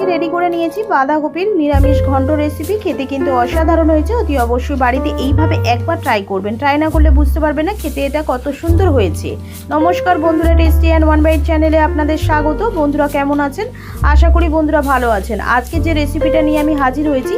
Ready করে নিয়েছি বাঁধাকপির নিরামিষ ঘন্ট রেসিপি। খেতে কিন্তু অসাধারণ হয়েছে। অতি অবশ্যই বাড়িতে এইভাবে একবার ট্রাই করবেন। ট্রাই না করলে বুঝতে পারবেন না খেতে এটা কত সুন্দর হয়েছে। নমস্কার বন্ধুরা, টেস্টি অ্যান্ড ওয়ান বাইট চ্যানেলে আপনাদের স্বাগত। বন্ধুরা কেমন আছেন? আশা করি বন্ধুরা ভালো আছেন। আজকে যে রেসিপিটা নিয়ে আমি হাজির হয়েছি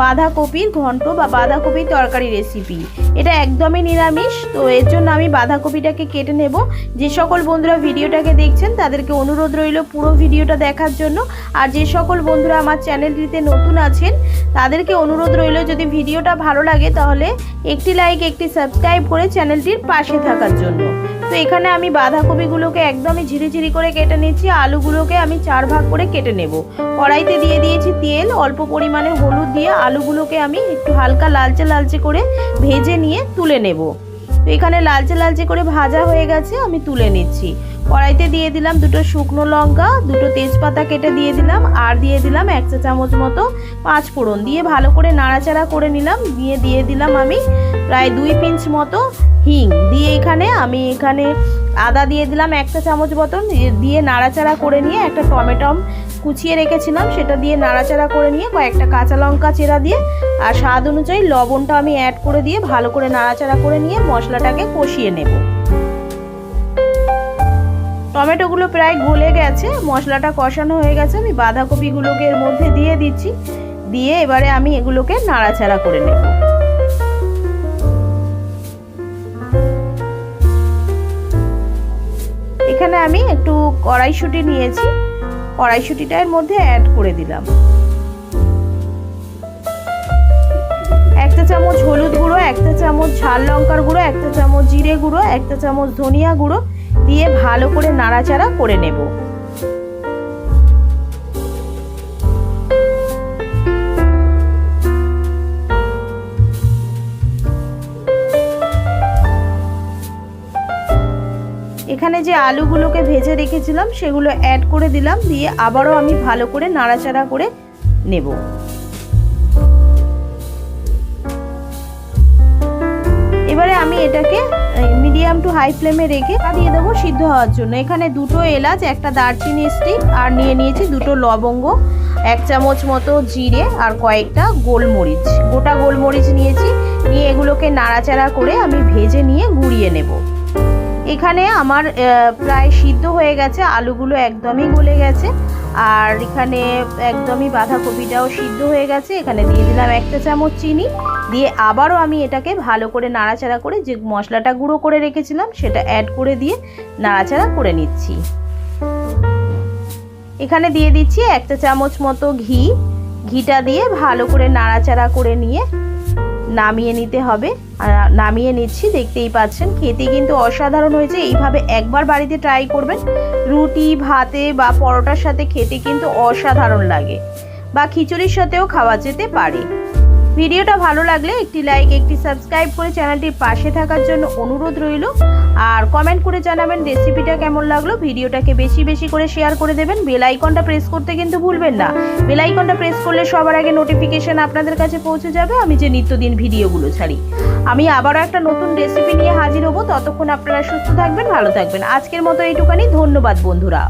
বাঁধাকপির ঘন্ট বা বাঁধাকপির তরকারি রেসিপি। এটা একদমই নিরামিষ, তো এর জন্য আমি বাঁধাকপিটাকে কেটে নেব। যে সকল বন্ধুরা ভিডিওটাকে দেখছেন তাদেরকে অনুরোধ রইল পুরো ভিডিওটা দেখার জন্য। আর যে সকল বন্ধুরা আমার চ্যানেলটিতে নতুন আছেন তাদেরকে অনুরোধ রইল যদি ভিডিওটা ভালো লাগে তাহলে একটি লাইক একটি সাবস্ক্রাইব করে চ্যানেলটির পাশে থাকার জন্য। তো এখানে আমি বাঁধাকপিগুলোকে একদমই ঝিরিঝিরি করে কেটে নিচ্ছি। আলুগুলোকে আমি 4 ভাগ করে কেটে নেব। কড়াইতে দিয়ে দিয়েছি তেল, অল্প পরিমাণে হলুদ দিয়ে আলুগুলোকে আমি একটু হালকা লালচে লালচে করে ভেজে নিয়ে তুলে নেব। তো এখানে লালচে লালচে করে ভাজা হয়ে গেছে, আমি তুলে নিচ্ছি। কড়াইতে দিয়ে দিলাম 2টো শুকনো লঙ্কা, 2টো তেজপাতা কেটে দিয়ে দিলাম, আর দিয়ে দিলাম 1 চা চামচ মতো 5 ফোড়ন দিয়ে ভালো করে নাড়াচাড়া করে নিলাম। দিয়ে দিলাম আমি প্রায় 2 পিঞ্চ মতো হিং দিয়ে এখানে আদা দিয়ে দিলাম 1 চা চামচ মতন দিয়ে নাড়াচাড়া করে নিয়ে একটা টমেটো কুচিয়ে রেখেছিলাম সেটা দিয়ে নাড়াচাড়া করে নিয়ে কয়েকটা কাঁচা লঙ্কা চেরা দিয়ে আর স্বাদ অনুযায়ী লবণটা আমি অ্যাড করে দিয়ে ভালো করে নাড়াচাড়া করে নিয়ে মশলাটাকে কষিয়ে নেব। টমেটোগুলো প্রায় গলে গেছে, মশলাটা কষানো হয়ে গেছে। আমি বাঁধাকপিগুলোকে এর মধ্যে দিয়ে দিচ্ছি, দিয়ে এবারে আমি এগুলোকে নাড়াচাড়া করে নেব। এখানে আমি একটু কড়াইশুঁটি নিয়েছি, কড়াইশুঁটিটা এর মধ্যে অ্যাড করে দিলাম। 1 চা চামচ হলুদ গুঁড়ো, 1 চা চামচ ঝাল লঙ্কার গুঁড়ো, 1 চা চামচ জিরে গুঁড়ো, 1 চা চামচ ধনিয়া গুঁড়ো দিয়ে ভালো করে নাড়াচাড়া করে নেব। এখানে যে আলুগুলোকে ভেজে রেখেছিলাম সেগুলো অ্যাড করে দিলাম, দিয়ে আবারও আমি ভালো করে নাড়াচাড়া করে নেব। এবারে আমি এটাকে মিডিয়াম টু হাই ফ্লেমে রেখে দিয়ে দেবো সিদ্ধ হওয়ার জন্য। এখানে 2টো এলাচ, একটা দারচিনি স্টিক আর নিয়ে নিয়েছি 2টো লবঙ্গ, 1 চামচ মতো জিরে আর কয়েকটা গোলমরিচ, গোটা গোলমরিচ নিয়েছি। নিয়ে এগুলোকে নাড়াচাড়া করে আমি ভেজে নিয়ে গুঁড়িয়ে নেব। এখানে আমার প্রায় সিদ্ধ হয়ে গেছে, আলুগুলো একদমই গলে গেছে আর এখানে একদমই বাঁধাকপিটাও সিদ্ধ হয়ে গেছে। এখানে দিয়ে দিলাম 1 চা চামচ চিনি দিয়ে আবারও আমি এটাকে ভালো করে নাড়াচাড়া করে যে মশলাটা গুঁড়ো করে রেখেছিলাম সেটা অ্যাড করে দিয়ে নাড়াচাড়া করে নিচ্ছি। এখানে দিয়ে দিচ্ছি 1 চা চামচ মতো ঘিটা দিয়ে ভালো করে নাড়াচাড়া করে নিয়ে নামিয়ে নিতে হবে। নামিয়ে নিচ্ছি, দেখতেই পাচ্ছেন খেতে কিন্তু অসাধারণ হয়েছে। এইভাবে একবার বাড়িতে ট্রাই করবেন। রুটি, ভাতে বা পরোটার সাথে খেতে কিন্তু অসাধারণ লাগে, বা খিচুড়ির সাথেও খাওয়া যেতে পারে। ভিডিওটা ভালো লাগলে একটি লাইক একটি সাবস্ক্রাইব করে চ্যানেলটির পাশে থাকার জন্য অনুরোধ রইল। আর কমেন্ট করে জানাবেন রেসিপিটা কেমন লাগলো। ভিডিওটাকে বেশি বেশি করে শেয়ার করে দেবেন। বেল আইকনটা প্রেস করতে কিন্তু ভুলবেন না। বেল আইকনটা প্রেস করলে সবার আগে নোটিফিকেশন আপনাদের কাছে পৌঁছে যাবে আমি যে নিত্যদিন ভিডিওগুলো ছাড়ি। আমি আবারও একটা নতুন রেসিপি নিয়ে হাজির হব। ততক্ষণ আপনারা সুস্থ থাকবেন, ভালো থাকবেন। আজকের মতো এইটুখানি। ধন্যবাদ বন্ধুরা।